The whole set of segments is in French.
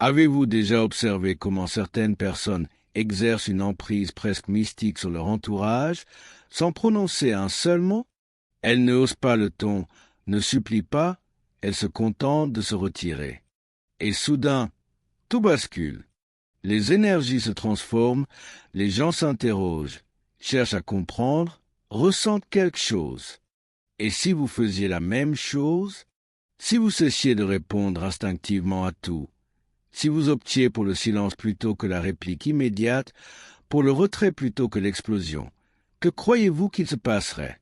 Avez-vous déjà observé comment certaines personnes exercent une emprise presque mystique sur leur entourage, sans prononcer un seul mot? Elles ne haussent pas le ton, ne supplient pas, elles se contentent de se retirer. Et soudain, tout bascule. Les énergies se transforment, les gens s'interrogent, cherchent à comprendre, ressentent quelque chose. Et si vous faisiez la même chose, si vous cessiez de répondre instinctivement à tout, si vous optiez pour le silence plutôt que la réplique immédiate, pour le retrait plutôt que l'explosion, que croyez-vous qu'il se passerait?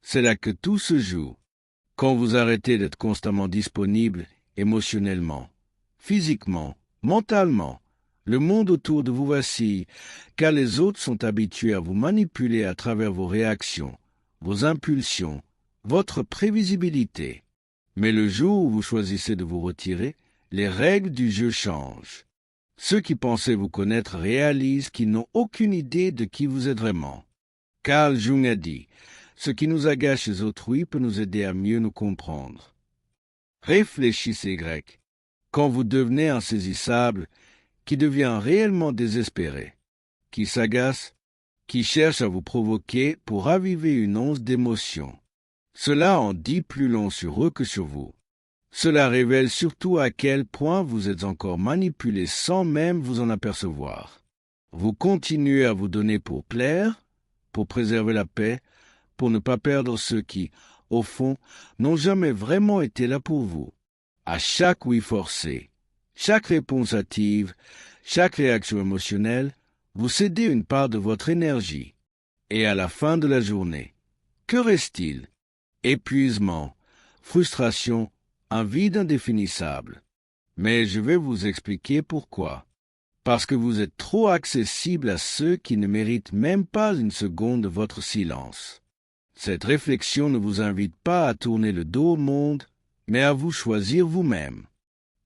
C'est là que tout se joue. Quand vous arrêtez d'être constamment disponible émotionnellement, physiquement, mentalement, le monde autour de vous vacille, car les autres sont habitués à vous manipuler à travers vos réactions, vos impulsions, votre prévisibilité. Mais le jour où vous choisissez de vous retirer, les règles du jeu changent. Ceux qui pensaient vous connaître réalisent qu'ils n'ont aucune idée de qui vous êtes vraiment. Carl Jung a dit « Ce qui nous agace chez autrui peut nous aider à mieux nous comprendre ». Réfléchissez, Grec. Quand vous devenez insaisissable, qui devient réellement désespéré, qui s'agace, qui cherche à vous provoquer pour raviver une once d'émotion, cela en dit plus long sur eux que sur vous. Cela révèle surtout à quel point vous êtes encore manipulé sans même vous en apercevoir. Vous continuez à vous donner pour plaire, pour préserver la paix, pour ne pas perdre ceux qui, au fond, n'ont jamais vraiment été là pour vous. À chaque oui forcé, chaque réponse hâtive, chaque réaction émotionnelle, vous cédez une part de votre énergie. Et à la fin de la journée, que reste-t-il? Épuisement, frustration, un vide indéfinissable. Mais je vais vous expliquer pourquoi. Parce que vous êtes trop accessible à ceux qui ne méritent même pas une seconde de votre silence. Cette réflexion ne vous invite pas à tourner le dos au monde, mais à vous choisir vous-même.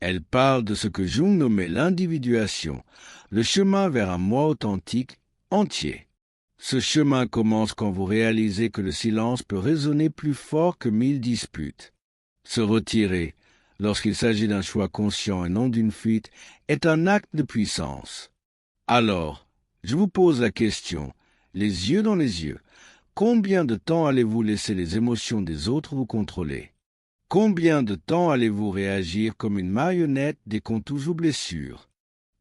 Elle parle de ce que Jung nommait l'individuation, le chemin vers un moi authentique, entier. Ce chemin commence quand vous réalisez que le silence peut résonner plus fort que 1000 disputes. Se retirer, lorsqu'il s'agit d'un choix conscient et non d'une fuite, est un acte de puissance. Alors, je vous pose la question, les yeux dans les yeux, combien de temps allez-vous laisser les émotions des autres vous contrôler? Combien de temps allez-vous réagir comme une marionnette dès qu'on touche aux blessures?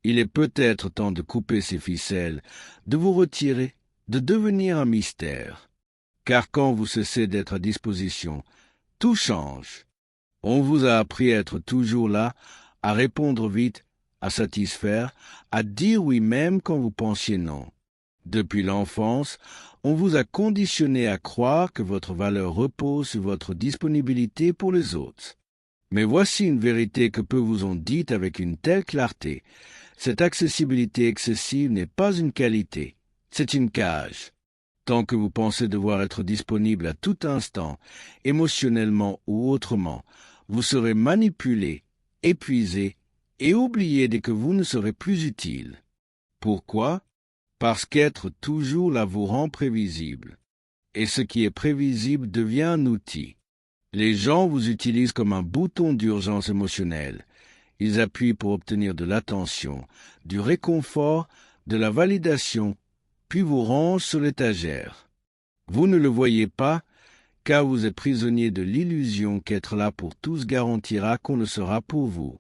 Il est peut-être temps de couper ces ficelles, de vous retirer, de devenir un mystère. Car quand vous cessez d'être à disposition, tout change. On vous a appris à être toujours là, à répondre vite, à satisfaire, à dire oui même quand vous pensiez non. Depuis l'enfance, on vous a conditionné à croire que votre valeur repose sur votre disponibilité pour les autres. Mais voici une vérité que peu vous ont dite avec une telle clarté. Cette accessibilité excessive n'est pas une qualité, c'est une cage. Tant que vous pensez devoir être disponible à tout instant, émotionnellement ou autrement, vous serez manipulé, épuisé et oublié dès que vous ne serez plus utile. Pourquoi? Parce qu'être toujours là vous rend prévisible. Et ce qui est prévisible devient un outil. Les gens vous utilisent comme un bouton d'urgence émotionnelle. Ils appuient pour obtenir de l'attention, du réconfort, de la validation, puis vous rangent sur l'étagère. Vous ne le voyez pas, car vous êtes prisonnier de l'illusion qu'être là pour tous garantira qu'on le sera pour vous.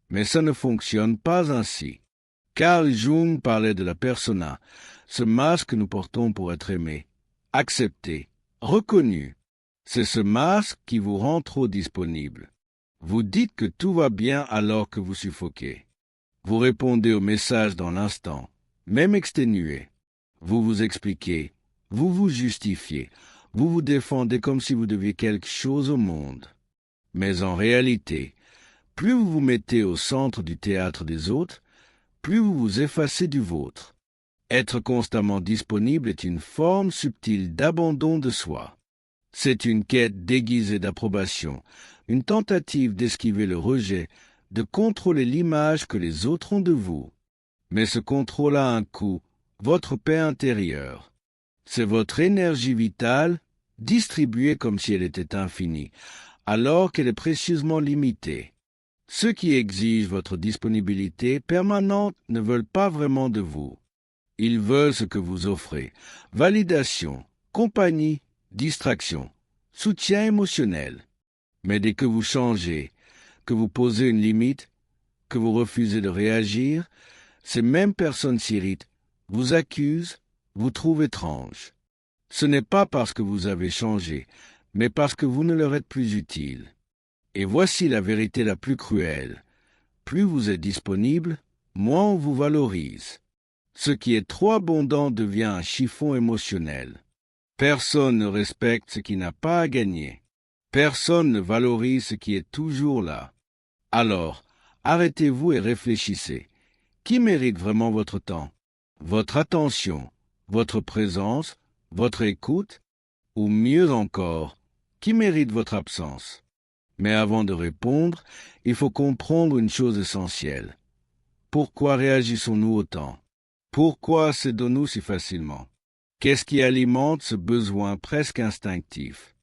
Mais ça ne fonctionne pas ainsi. Carl Jung parlait de la persona, ce masque que nous portons pour être aimé, accepté, reconnu. C'est ce masque qui vous rend trop disponible. Vous dites que tout va bien alors que vous suffoquez. Vous répondez aux messages dans l'instant, même exténué. Vous vous expliquez, vous vous justifiez, vous vous défendez comme si vous deviez quelque chose au monde. Mais en réalité, plus vous vous mettez au centre du théâtre des autres, plus vous vous effacez du vôtre. Être constamment disponible est une forme subtile d'abandon de soi. C'est une quête déguisée d'approbation, une tentative d'esquiver le rejet, de contrôler l'image que les autres ont de vous. Mais ce contrôle a un coût, votre paix intérieure. C'est votre énergie vitale, distribuée comme si elle était infinie, alors qu'elle est précieusement limitée. Ceux qui exigent votre disponibilité permanente ne veulent pas vraiment de vous. Ils veulent ce que vous offrez: validation, compagnie, distraction, soutien émotionnel. Mais dès que vous changez, que vous posez une limite, que vous refusez de réagir, ces mêmes personnes s'irritent, vous accusent, vous trouvent étrange. Ce n'est pas parce que vous avez changé, mais parce que vous ne leur êtes plus utile. Et voici la vérité la plus cruelle: plus vous êtes disponible, moins on vous valorise. Ce qui est trop abondant devient un chiffon émotionnel. Personne ne respecte ce qui n'a pas à gagner. Personne ne valorise ce qui est toujours là. Alors, arrêtez-vous et réfléchissez. Qui mérite vraiment votre temps, votre attention, votre présence, votre écoute, ou mieux encore, qui mérite votre absence? Mais avant de répondre, il faut comprendre une chose essentielle. Pourquoi réagissons-nous autant? Pourquoi cédons-nous si facilement? Qu'est-ce qui alimente ce besoin presque instinctif?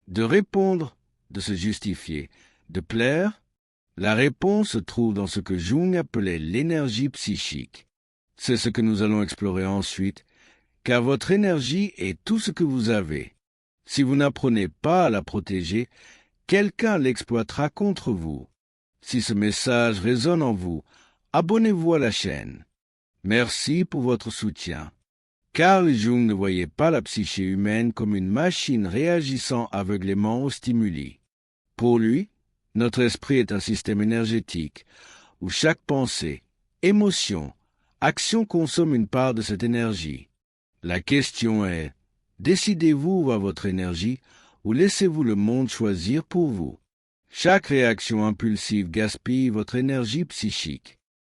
De répondre, de se justifier, de plaire? La réponse se trouve dans ce que Jung appelait l'énergie psychique. C'est ce que nous allons explorer ensuite, car votre énergie est tout ce que vous avez. Si vous n'apprenez pas à la protéger, quelqu'un l'exploitera contre vous. Si ce message résonne en vous, abonnez-vous à la chaîne. Merci pour votre soutien. Carl Jung ne voyait pas la psyché humaine comme une machine réagissant aveuglément aux stimuli. Pour lui, notre esprit est un système énergétique où chaque pensée, émotion, action consomme une part de cette énergie. La question est: décidez-vous où va votre énergie ou laissez-vous le monde choisir pour vous? Chaque réaction impulsive gaspille votre énergie psychique.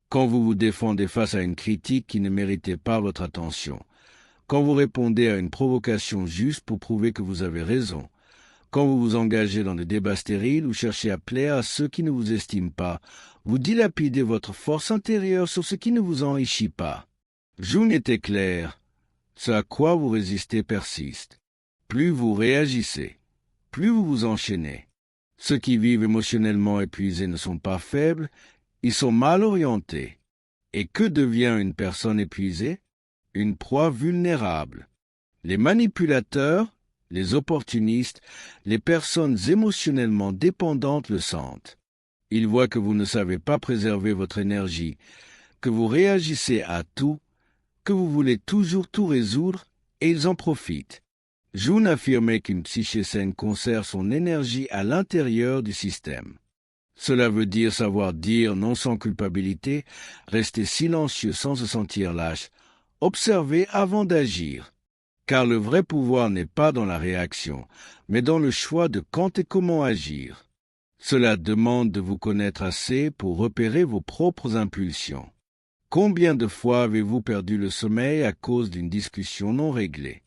Quand vous vous défendez face à une critique qui ne méritait pas votre attention, quand vous répondez à une provocation juste pour prouver que vous avez raison, quand vous vous engagez dans des débats stériles ou cherchez à plaire à ceux qui ne vous estiment pas, vous dilapidez votre force intérieure sur ce qui ne vous enrichit pas. Jung était clair: ce à quoi vous résistez persiste. Plus vous réagissez, plus vous vous enchaînez. Ceux qui vivent émotionnellement épuisés ne sont pas faibles, ils sont mal orientés. Et que devient une personne épuisée? Une proie vulnérable. Les manipulateurs, les opportunistes, les personnes émotionnellement dépendantes le sentent. Ils voient que vous ne savez pas préserver votre énergie, que vous réagissez à tout, que vous voulez toujours tout résoudre, et ils en profitent. Jung affirmait qu'une psyché saine conserve son énergie à l'intérieur du système. Cela veut dire savoir dire non sans culpabilité, rester silencieux sans se sentir lâche, observer avant d'agir. Car le vrai pouvoir n'est pas dans la réaction, mais dans le choix de quand et comment agir. Cela demande de vous connaître assez pour repérer vos propres impulsions. Combien de fois avez-vous perdu le sommeil à cause d'une discussion non réglée?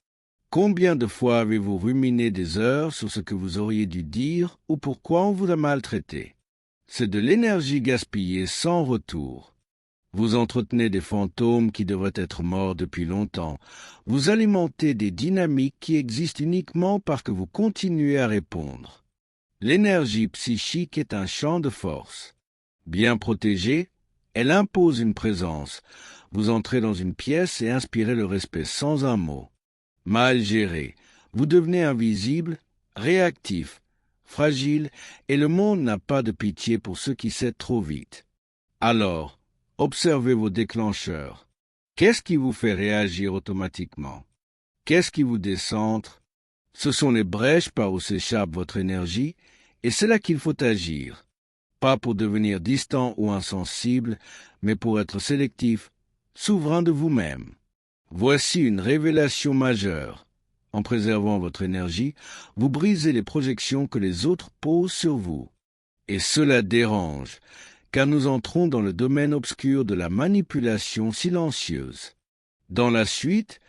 Combien de fois avez-vous ruminé des heures sur ce que vous auriez dû dire ou pourquoi on vous a maltraité? C'est de l'énergie gaspillée sans retour. Vous entretenez des fantômes qui devraient être morts depuis longtemps. Vous alimentez des dynamiques qui existent uniquement parce que vous continuez à répondre. L'énergie psychique est un champ de force. Bien protégée, elle impose une présence. Vous entrez dans une pièce et inspirez le respect sans un mot. Mal géré, vous devenez invisible, réactif, fragile, et le monde n'a pas de pitié pour ceux qui cèdent trop vite. Alors, observez vos déclencheurs. Qu'est-ce qui vous fait réagir automatiquement? Qu'est-ce qui vous décentre? Ce sont les brèches par où s'échappe votre énergie, et c'est là qu'il faut agir. Pas pour devenir distant ou insensible, mais pour être sélectif, souverain de vous-même. Voici une révélation majeure. En préservant votre énergie, vous brisez les projections que les autres posent sur vous. Et cela dérange, car nous entrons dans le domaine obscur de la manipulation silencieuse. Dans la suite,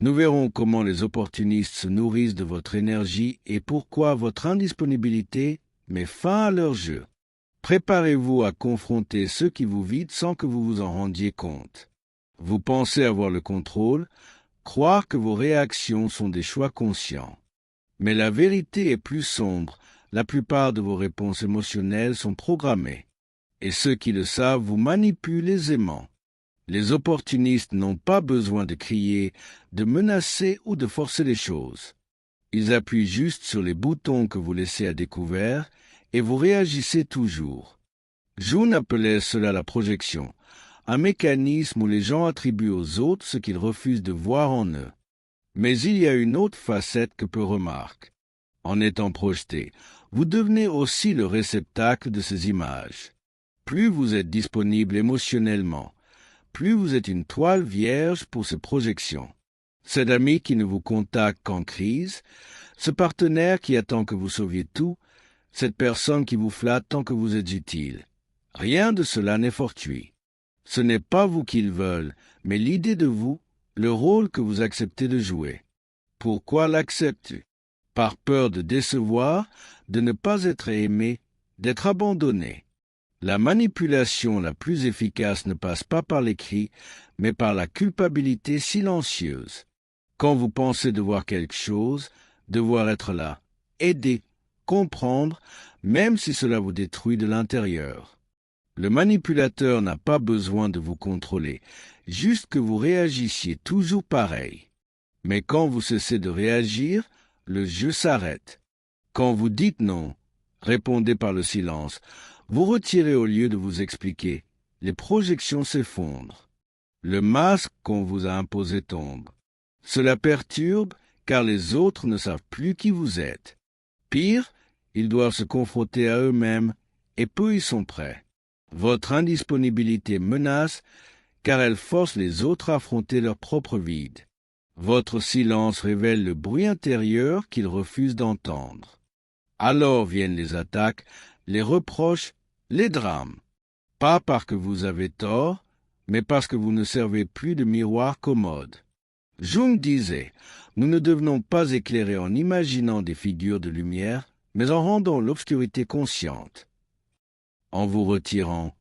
nous verrons comment les opportunistes se nourrissent de votre énergie et pourquoi votre indisponibilité met fin à leur jeu. Préparez-vous à confronter ceux qui vous vident sans que vous vous en rendiez compte. Vous pensez avoir le contrôle, croire que vos réactions sont des choix conscients. Mais la vérité est plus sombre, la plupart de vos réponses émotionnelles sont programmées. et ceux qui le savent vous manipulent aisément. Les opportunistes n'ont pas besoin de crier, de menacer ou de forcer les choses. Ils appuient juste sur les boutons que vous laissez à découvert et vous réagissez toujours. Jung appelait cela la projection, un mécanisme où les gens attribuent aux autres ce qu'ils refusent de voir en eux. Mais il y a une autre facette que peu remarquent. En étant projeté, vous devenez aussi le réceptacle de ces images. Plus vous êtes disponible émotionnellement, plus vous êtes une toile vierge pour ces projections. Cet ami qui ne vous contacte qu'en crise, ce partenaire qui attend que vous sauviez tout, cette personne qui vous flatte tant que vous êtes utile. Rien de cela n'est fortuit. Ce n'est pas vous qu'ils veulent, mais l'idée de vous, le rôle que vous acceptez de jouer. Pourquoi l'acceptes-tu? Par peur de décevoir, de ne pas être aimé, d'être abandonné. La manipulation la plus efficace ne passe pas par les cris, mais par la culpabilité silencieuse. Quand vous pensez devoir quelque chose, devoir être là, aider, comprendre, même si cela vous détruit de l'intérieur. Le manipulateur n'a pas besoin de vous contrôler, juste que vous réagissiez toujours pareil. Mais quand vous cessez de réagir, le jeu s'arrête. Quand vous dites non, répondez par le silence. Vous retirez au lieu de vous expliquer. Les projections s'effondrent. Le masque qu'on vous a imposé tombe. Cela perturbe car les autres ne savent plus qui vous êtes. Pire, ils doivent se confronter à eux-mêmes et peu y sont prêts. Votre indisponibilité menace car elle force les autres à affronter leur propre vide. Votre silence révèle le bruit intérieur qu'ils refusent d'entendre. Alors viennent les attaques, les reproches, les drames. Pas parce que vous avez tort, mais parce que vous ne servez plus de miroir commode. Jung disait, nous ne devenons pas éclairés en imaginant des figures de lumière, mais en rendant l'obscurité consciente. En vous retirant,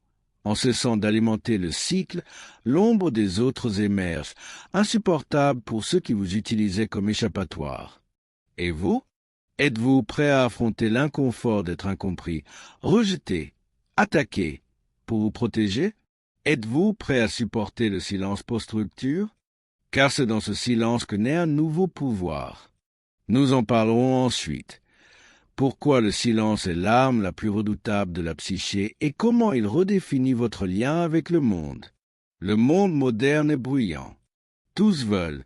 en cessant d'alimenter le cycle, l'ombre des autres émerge, insupportable pour ceux qui vous utilisaient comme échappatoire. Et vous? Êtes-vous prêt à affronter l'inconfort d'être incompris, rejeté, attaqué, pour vous protéger? Êtes-vous prêt à supporter le silence post-rupture? Car c'est dans ce silence que naît un nouveau pouvoir. Nous en parlerons ensuite. Pourquoi le silence est l'arme la plus redoutable de la psyché et comment il redéfinit votre lien avec le monde. Le monde moderne est bruyant. Tous veulent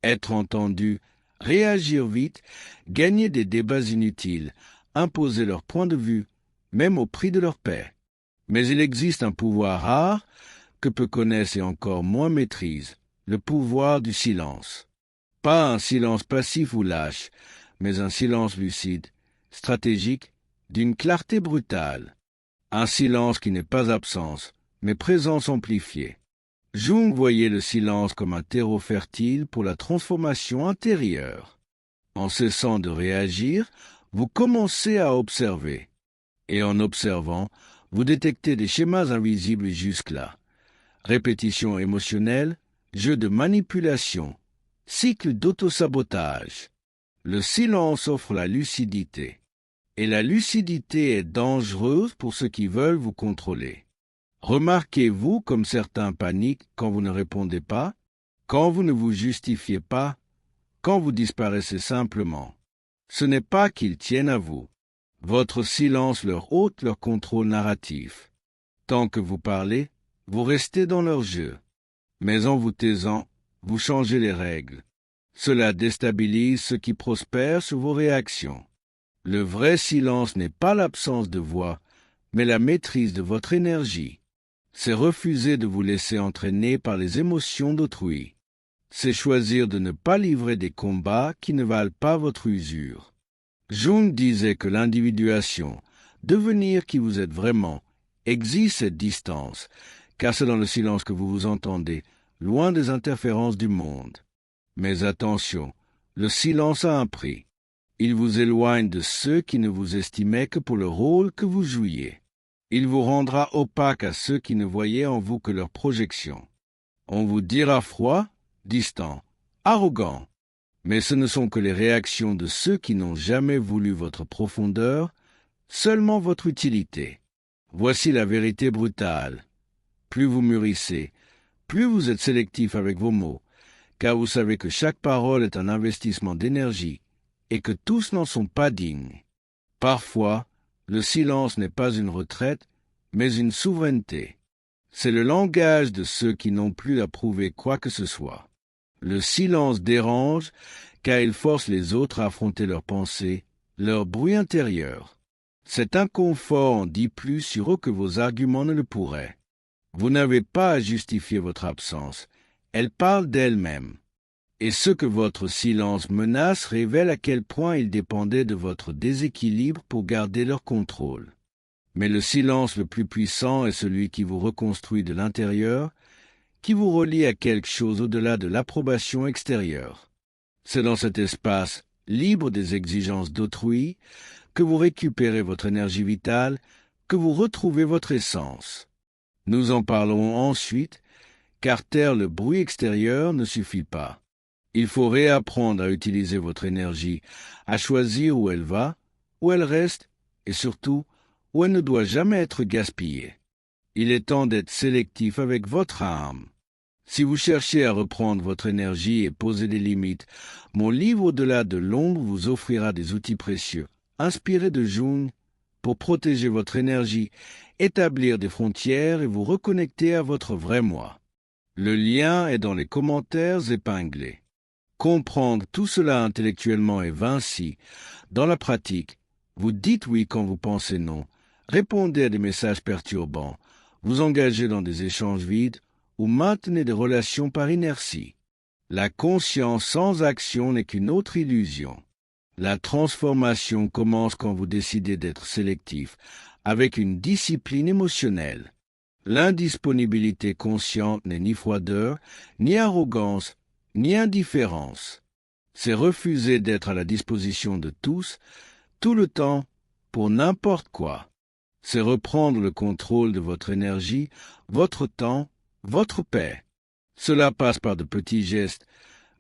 être entendus, réagir vite, gagner des débats inutiles, imposer leur point de vue, même au prix de leur paix. Mais il existe un pouvoir rare que peu connaissent et encore moins maîtrisent, le pouvoir du silence. Pas un silence passif ou lâche, mais un silence lucide, stratégique, d'une clarté brutale. Un silence qui n'est pas absence, mais présence amplifiée. Jung voyait le silence comme un terreau fertile pour la transformation intérieure. En cessant de réagir, vous commencez à observer. Et en observant, vous détectez des schémas invisibles jusque-là. Répétition émotionnelle, jeu de manipulation, cycle d'autosabotage. Le silence offre la lucidité. Et la lucidité est dangereuse pour ceux qui veulent vous contrôler. Remarquez-vous comme certains paniquent quand vous ne répondez pas, quand vous ne vous justifiez pas, quand vous disparaissez simplement. Ce n'est pas qu'ils tiennent à vous. Votre silence leur ôte leur contrôle narratif. Tant que vous parlez, vous restez dans leur jeu. Mais en vous taisant, vous changez les règles. Cela déstabilise ceux qui prospèrent sur vos réactions. Le vrai silence n'est pas l'absence de voix, mais la maîtrise de votre énergie. C'est refuser de vous laisser entraîner par les émotions d'autrui. C'est choisir de ne pas livrer des combats qui ne valent pas votre usure. Jung disait que l'individuation, devenir qui vous êtes vraiment, exige cette distance, car c'est dans le silence que vous vous entendez, loin des interférences du monde. Mais attention, le silence a un prix. Il vous éloigne de ceux qui ne vous estimaient que pour le rôle que vous jouiez. Il vous rendra opaque à ceux qui ne voyaient en vous que leur projection. On vous dira froid, distant, arrogant. Mais ce ne sont que les réactions de ceux qui n'ont jamais voulu votre profondeur, seulement votre utilité. Voici la vérité brutale. Plus vous mûrissez, plus vous êtes sélectif avec vos mots, car vous savez que chaque parole est un investissement d'énergie et que tous n'en sont pas dignes. Parfois, le silence n'est pas une retraite, mais une souveraineté. C'est le langage de ceux qui n'ont plus à prouver quoi que ce soit. Le silence dérange, car il force les autres à affronter leurs pensées, leur bruit intérieur. Cet inconfort en dit plus sur eux que vos arguments ne le pourraient. Vous n'avez pas à justifier votre absence, elle parle d'elle-même. Et ce que votre silence menace révèle à quel point ils dépendaient de votre déséquilibre pour garder leur contrôle. Mais le silence le plus puissant est celui qui vous reconstruit de l'intérieur, qui vous relie à quelque chose au-delà de l'approbation extérieure. C'est dans cet espace, libre des exigences d'autrui, que vous récupérez votre énergie vitale, que vous retrouvez votre essence. Nous en parlerons ensuite, car taire le bruit extérieur ne suffit pas. Il faut réapprendre à utiliser votre énergie, à choisir où elle va, où elle reste, et surtout, où elle ne doit jamais être gaspillée. Il est temps d'être sélectif avec votre âme. Si vous cherchez à reprendre votre énergie et poser des limites, mon livre Au-delà de l'ombre vous offrira des outils précieux, inspirés de Jung, pour protéger votre énergie, établir des frontières et vous reconnecter à votre vrai moi. Le lien est dans les commentaires épinglés. Comprendre tout cela intellectuellement est vain si, dans la pratique, vous dites oui quand vous pensez non, répondez à des messages perturbants, vous engagez dans des échanges vides ou maintenez des relations par inertie. La conscience sans action n'est qu'une autre illusion. La transformation commence quand vous décidez d'être sélectif, avec une discipline émotionnelle. L'indisponibilité consciente n'est ni froideur, ni arrogance, ni indifférence. C'est refuser d'être à la disposition de tous, tout le temps, pour n'importe quoi. C'est reprendre le contrôle de votre énergie, votre temps, votre paix. Cela passe par de petits gestes.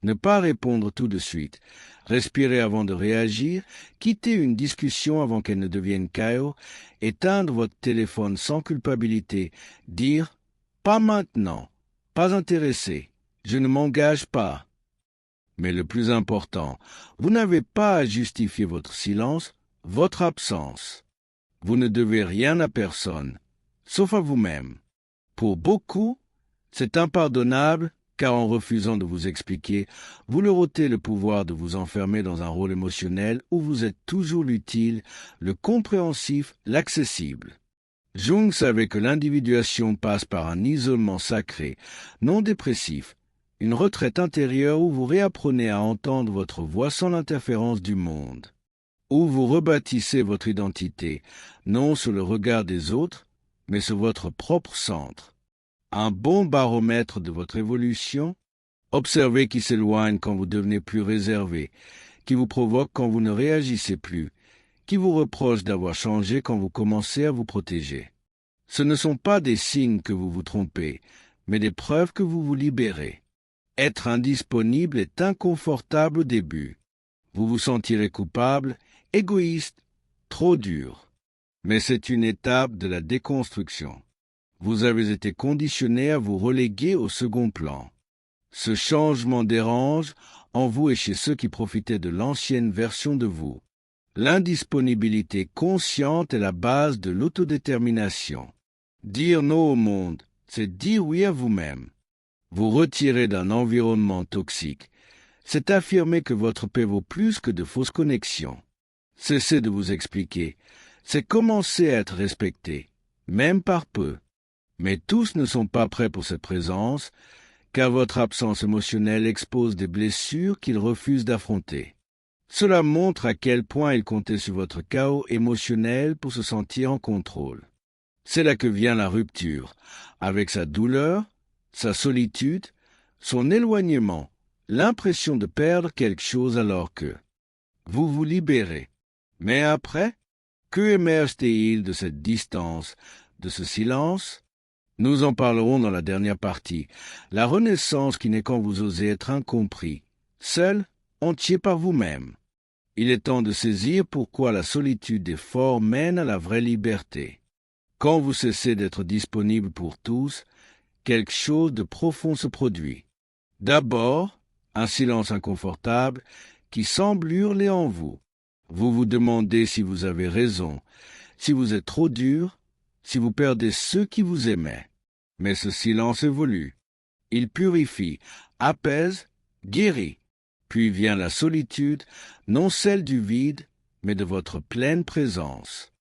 Ne pas répondre tout de suite. Respirer avant de réagir, quitter une discussion avant qu'elle ne devienne chaos, éteindre votre téléphone sans culpabilité, dire « pas maintenant, pas intéressé, je ne m'engage pas ». Mais le plus important, vous n'avez pas à justifier votre silence, votre absence. Vous ne devez rien à personne, sauf à vous-même. Pour beaucoup, c'est impardonnable, car en refusant de vous expliquer, vous leur ôtez le pouvoir de vous enfermer dans un rôle émotionnel où vous êtes toujours l'utile, le compréhensif, l'accessible. Jung savait que l'individuation passe par un isolement sacré, non dépressif, une retraite intérieure où vous réapprenez à entendre votre voix sans l'interférence du monde, où vous rebâtissez votre identité, non sur le regard des autres, mais sur votre propre centre. Un bon baromètre de votre évolution, observez qui s'éloigne quand vous devenez plus réservé, qui vous provoque quand vous ne réagissez plus, qui vous reproche d'avoir changé quand vous commencez à vous protéger. Ce ne sont pas des signes que vous vous trompez, mais des preuves que vous vous libérez. Être indisponible est inconfortable au début. Vous vous sentirez coupable, égoïste, trop dur. Mais c'est une étape de la déconstruction. Vous avez été conditionné à vous reléguer au second plan. Ce changement dérange en vous et chez ceux qui profitaient de l'ancienne version de vous. L'indisponibilité consciente est la base de l'autodétermination. Dire non au monde, c'est dire oui à vous-même. Vous retirer d'un environnement toxique, c'est affirmer que votre paix vaut plus que de fausses connexions. Cessez de vous expliquer, c'est commencer à être respecté, même par peu. Mais tous ne sont pas prêts pour cette présence, car votre absence émotionnelle expose des blessures qu'ils refusent d'affronter. Cela montre à quel point ils comptaient sur votre chaos émotionnel pour se sentir en contrôle. C'est là que vient la rupture, avec sa douleur, sa solitude, son éloignement, l'impression de perdre quelque chose alors que vous vous libérez. Mais après, que émerge-t-il de cette distance, de ce silence? Nous en parlerons dans la dernière partie. La renaissance qui naît quand vous osez être incompris, seul, entier par vous-même. Il est temps de saisir pourquoi la solitude des forts mène à la vraie liberté. Quand vous cessez d'être disponible pour tous, quelque chose de profond se produit. D'abord, un silence inconfortable qui semble hurler en vous. Vous vous demandez si vous avez raison, si vous êtes trop dur, si vous perdez ceux qui vous aimaient. Mais ce silence évolue. Il purifie, apaise, guérit. Puis vient la solitude, non celle du vide, mais de votre pleine présence.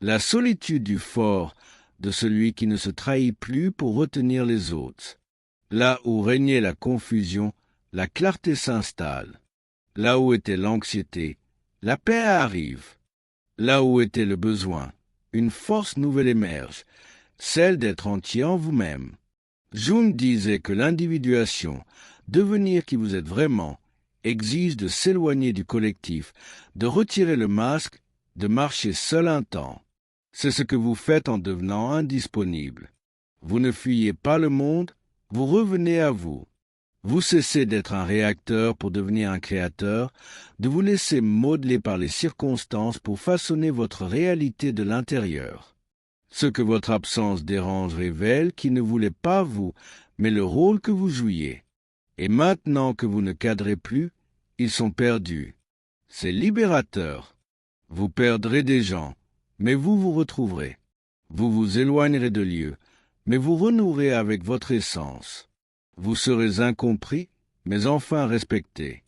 La solitude du fort, de celui qui ne se trahit plus pour retenir les autres. Là où régnait la confusion, la clarté s'installe. Là où était l'anxiété, la paix arrive. Là où était le besoin, une force nouvelle émerge, celle d'être entier en vous-même. Jung disait que l'individuation, devenir qui vous êtes vraiment, exige de s'éloigner du collectif, de retirer le masque, de marcher seul un temps. C'est ce que vous faites en devenant indisponible. Vous ne fuyez pas le monde, vous revenez à vous. Vous cessez d'être un réacteur pour devenir un créateur, de vous laisser modeler par les circonstances pour façonner votre réalité de l'intérieur. Ce que votre absence dérange révèle qui ne voulait pas vous, mais le rôle que vous jouiez. Et maintenant que vous ne cadrez plus, ils sont perdus. C'est libérateur. Vous perdrez des gens, mais vous vous retrouverez. Vous vous éloignerez de lieux, mais vous renouerez avec votre essence. Vous serez incompris, mais enfin respecté.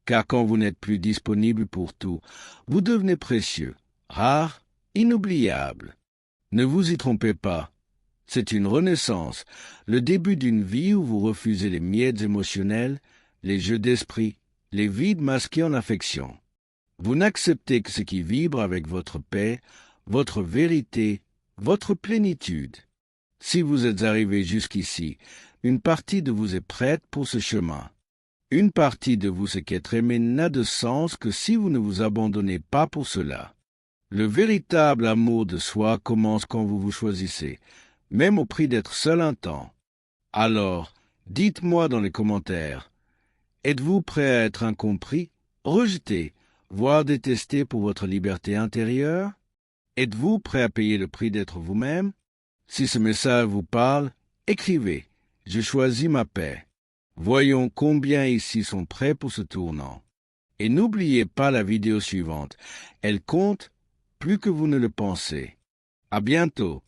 Car quand vous n'êtes plus disponible pour tout, vous devenez précieux, rare, inoubliable. Ne vous y trompez pas. C'est une renaissance, le début d'une vie où vous refusez les miettes émotionnels, les jeux d'esprit, les vides masqués en affection. Vous n'acceptez que ce qui vibre avec votre paix, votre vérité, votre plénitude. Si vous êtes arrivé jusqu'ici, une partie de vous est prête pour ce chemin. Une partie de vous ce qu'être aimé n'a de sens que si vous ne vous abandonnez pas pour cela. Le véritable amour de soi commence quand vous vous choisissez, même au prix d'être seul un temps. Alors, dites-moi dans les commentaires, êtes-vous prêt à être incompris, rejeté, voire détesté pour votre liberté intérieure? Êtes-vous prêt à payer le prix d'être vous-même? Si ce message vous parle, écrivez « Je choisis ma paix ». Voyons combien ici sont prêts pour ce tournant. Et n'oubliez pas la vidéo suivante. Elle compte plus que vous ne le pensez. À bientôt.